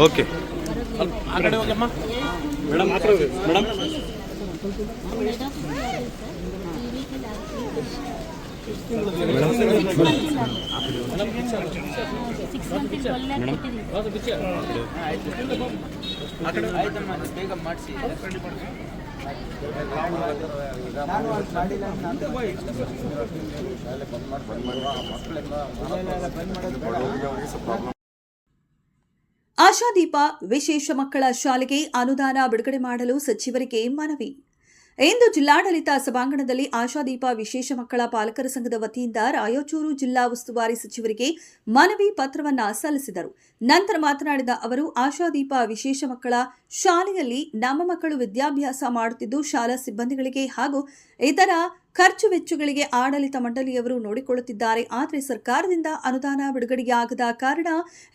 Okay ಆ ಕಡೆ ಹೋಗಮ್ಮ ಮೇಡಮ್ ಮೇಡಮ್ ಬೇಗ ಮಾಡಿಸಿ ಆಶಾದೀಪ ವಿಶೇಷ ಮಕ್ಕಳ ಶಾಲೆಗೆ ಅನುದಾನ ಬಿಡುಗಡೆ ಮಾಡಲು ಸಚಿವರಿಗೆ ಮನವಿ. ಇಂದು ಜಿಲ್ಲಾಡಳಿತ ಸಭಾಂಗಣದಲ್ಲಿ ಆಶಾದೀಪ ವಿಶೇಷ ಮಕ್ಕಳ ಪಾಲಕರ ಸಂಘದ ವತಿಯಿಂದ ರಾಯಚೂರು ಜಿಲ್ಲಾ ಉಸ್ತುವಾರಿ ಸಚಿವರಿಗೆ ಮನವಿ ಪತ್ರವನ್ನು ಸಲ್ಲಿಸಿದರು. ನಂತರ ಮಾತನಾಡಿದ ಅವರು, ಆಶಾದೀಪ ವಿಶೇಷ ಮಕ್ಕಳ ಶಾಲೆಯಲ್ಲಿ ನಮ್ಮ ಮಕ್ಕಳು ವಿದ್ಯಾಭ್ಯಾಸ ಮಾಡುತ್ತಿದ್ದು ಶಾಲಾ ಸಿಬ್ಬಂದಿಗಳಿಗೆ ಹಾಗೂ ಇತರ ಖರ್ಚು ವೆಚ್ಚಗಳಿಗೆ ಆಡಳಿತ ಮಂಡಳಿಯವರು ನೋಡಿಕೊಳ್ಳುತ್ತಿದ್ದಾರೆ. ಆದರೆ ಸರ್ಕಾರದಿಂದ ಅನುದಾನ ಬಿಡುಗಡೆಯಾಗದ ಕಾರಣ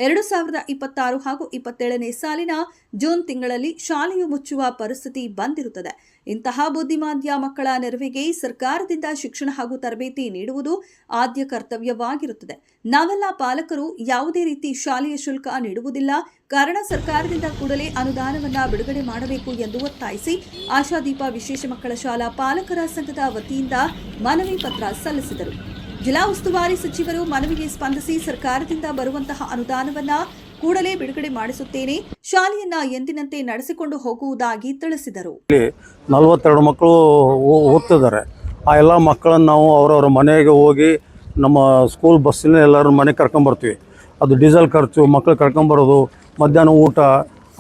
2026 ಹಾಗೂ 27ನೇ ಸಾಲಿನ ಜೂನ್ ತಿಂಗಳಲ್ಲಿ ಶಾಲೆಯು ಮುಚ್ಚುವ ಪರಿಸ್ಥಿತಿ ಬಂದಿರುತ್ತದೆ. ಇಂತಹ ಬುದ್ಧಿಮಾಂದ್ಯ ಮಕ್ಕಳ ನೆರವಿಗೆ ಸರ್ಕಾರದಿಂದ ಶಿಕ್ಷಣ ಹಾಗೂ ತರಬೇತಿ ನೀಡುವುದು ಆದ್ಯ ಕರ್ತವ್ಯವಾಗಿರುತ್ತದೆ. ನಾವೆಲ್ಲ ಪಾಲಕರು ಯಾವುದೇ ರೀತಿ ಶಾಲೆಯ ಶುಲ್ಕ ನೀಡುವುದಿಲ್ಲ. ಕಾರಣ ಸರ್ಕಾರದಿಂದ ಕೂಡಲೇ ಅನುದಾನವನ್ನು ಬಿಡುಗಡೆ ಮಾಡಬೇಕು ಎಂದು ಒತ್ತಾಯಿಸಿ ಆಶಾದೀಪ ವಿಶೇಷ ಮಕ್ಕಳ ಶಾಲಾ ಪಾಲಕರ ಸಂಘದ ವತಿಯಿಂದ ಮನವಿ ಪತ್ರ ಸಲ್ಲಿಸಿದರು. ಜಿಲ್ಲಾ ಉಸ್ತುವಾರಿ ಸಚಿವರು ಮನವಿಗೆ ಸ್ಪಂದಿಸಿ ಸರ್ಕಾರದಿಂದ ಬರುವಂತಹ ಅನುದಾನವನ್ನ ಕೂಡಲೇ ಬಿಡುಗಡೆ ಮಾಡಿಸುತ್ತೇನೆ, ಶಾಲೆಯನ್ನ ಎಂದಿನಂತೆ ನಡೆಸಿಕೊಂಡು ಹೋಗುವುದಾಗಿ ತಿಳಿಸಿದರು. 42 ಮಕ್ಕಳು ಓದ್ತಿದ್ದಾರೆ. ಆ ಎಲ್ಲ ಮಕ್ಕಳನ್ನು ನಾವು ಅವರವರ ಮನೆಗೆ ಹೋಗಿ ನಮ್ಮ ಸ್ಕೂಲ್ ಬಸ್ಸಿನ ಎಲ್ಲರ ಮನೆಗೆ ಕರ್ಕೊಂಬರ್ತೀವಿ. ಅದು ಡೀಸೆಲ್ ಖರ್ಚು, ಮಕ್ಕಳು ಕರ್ಕೊಂಬರೋದು, ಮಧ್ಯಾಹ್ನ ಊಟ,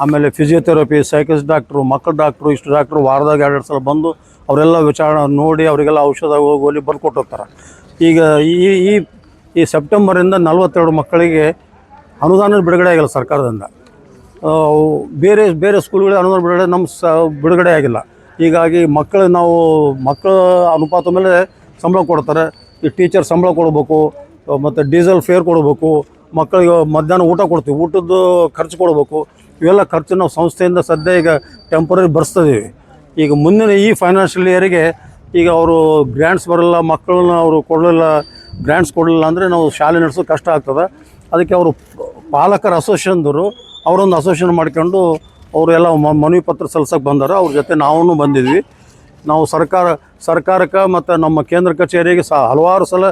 ಆಮೇಲೆ ಫಿಸಿಯೋಥೆರಪಿ, ಸೈಕಿಸ್ ಡಾಕ್ಟ್ರು, ಮಕ್ಕಳ ಡಾಕ್ಟ್ರು, ಇಷ್ಟು ಡಾಕ್ಟ್ರು ವಾರದಾಗ 2 ಸಲ ಬಂದು ಅವರೆಲ್ಲ ವಿಚಾರಣೆ ನೋಡಿ ಅವರಿಗೆಲ್ಲ ಔಷಧ ಹೋಗಿ ಬರ್ಕೊಟ್ಟು ಹೋಗ್ತಾರೆ. ಈಗ ಈ ಸೆಪ್ಟೆಂಬರಿಂದ 42 ಮಕ್ಕಳಿಗೆ ಅನುದಾನ ಬಿಡುಗಡೆ ಆಗಿಲ್ಲ ಸರ್ಕಾರದಿಂದ. ಬೇರೆ ಸ್ಕೂಲ್ಗಳಿಗೆ ಅನುದಾನ ಬಿಡುಗಡೆ ಬಿಡುಗಡೆ ಆಗಿಲ್ಲ. ಹೀಗಾಗಿ ಮಕ್ಕಳ ಅನುಪಾತ ಮೇಲೆ ಸಂಬಳ ಕೊಡ್ತಾರೆ. ಈ ಟೀಚರ್ ಸಂಬಳ ಕೊಡಬೇಕು, ಮತ್ತು ಡೀಸೆಲ್ ಫೇರ್ ಕೊಡಬೇಕು, ಮಕ್ಕಳಿಗೆ ಮಧ್ಯಾಹ್ನ ಊಟ ಕೊಡ್ತೀವಿ, ಊಟದ್ದು ಖರ್ಚು ಕೊಡಬೇಕು. ಇವೆಲ್ಲ ಖರ್ಚು ನಾವು ಸಂಸ್ಥೆಯಿಂದ ಸದ್ಯ ಈಗ ಟೆಂಪರರಿ ಭರಿಸ್ತಿದ್ದೀವಿ. ಈಗ ಮುಂದಿನ ಈ ಫೈನಾನ್ಷಿಯಲ್ ಇಯರಿಗೆ ಈಗ ಅವರು ಗ್ರ್ಯಾಂಟ್ಸ್ ಬರಲ್ಲ, ಮಕ್ಕಳನ್ನ ಅವರು ಗ್ರ್ಯಾಂಟ್ಸ್ ಕೊಡಲಿಲ್ಲ ಅಂದರೆ ನಾವು ಶಾಲೆ ನಡೆಸೋದು ಕಷ್ಟ ಆಗ್ತದೆ. ಅದಕ್ಕೆ ಅವರು ಪಾಲಕರ ಅಸೋಸಿಯೇಷನ್ದವರು ಅವರೊಂದು ಅಸೋಸಿಯೇಷನ್ ಮಾಡ್ಕೊಂಡು ಅವರೆಲ್ಲ ಮನವಿ ಪತ್ರ ಸಲ್ಲಿಸೋಕೆ ಬಂದಾರೆ. ಅವ್ರ ಜೊತೆ ನಾವು ಬಂದಿದ್ವಿ. ನಾವು ಸರ್ಕಾರಕ್ಕೆ ಮತ್ತು ನಮ್ಮ ಕೇಂದ್ರ ಕಚೇರಿಗೆ ಹಲವಾರು ಸಲ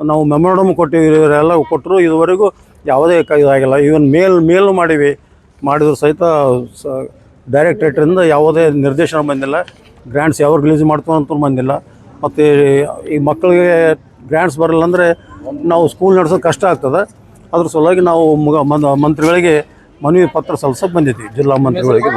ನಾವು ಮೆಮೊರಂಡಮ್ ಕೊಟ್ಟಿವಿ, ಇವರೆಲ್ಲ ಕೊಟ್ಟರು. ಇದುವರೆಗೂ ಯಾವುದೇ ಇದಾಗಿಲ್ಲ. ಈವನ್ ಮೇಲ್ ಮಾಡಿದ್ರು ಸಹಿತ ಡೈರೆಕ್ಟ್ರೇಟ್ರಿಂದ ಯಾವುದೇ ನಿರ್ದೇಶನ ಬಂದಿಲ್ಲ. ಗ್ರ್ಯಾಂಟ್ಸ್ ಯಾವಾಗ ರಿಲೀಸ್ ಮಾಡ್ತೀವಿ ಅಂತ ಬಂದಿಲ್ಲ. ಮತ್ತು ಈ ಮಕ್ಕಳಿಗೆ ಗ್ರ್ಯಾಂಟ್ಸ್ ಬರಲ್ಲ ಅಂದರೆ ನಾವು ಸ್ಕೂಲ್ ನಡೆಸೋದು ಕಷ್ಟ ಆಗ್ತದೆ. ಅದ್ರ ಸಲುವಾಗಿ ನಾವು ಮಂತ್ರಿಗಳಿಗೆ ಮನವಿ ಪತ್ರ ಸಲ್ಲಿಸೋಕೆ ಬಂದಿದ್ವಿ, ಜಿಲ್ಲಾ ಮಂತ್ರಿಗಳಿಗೆ.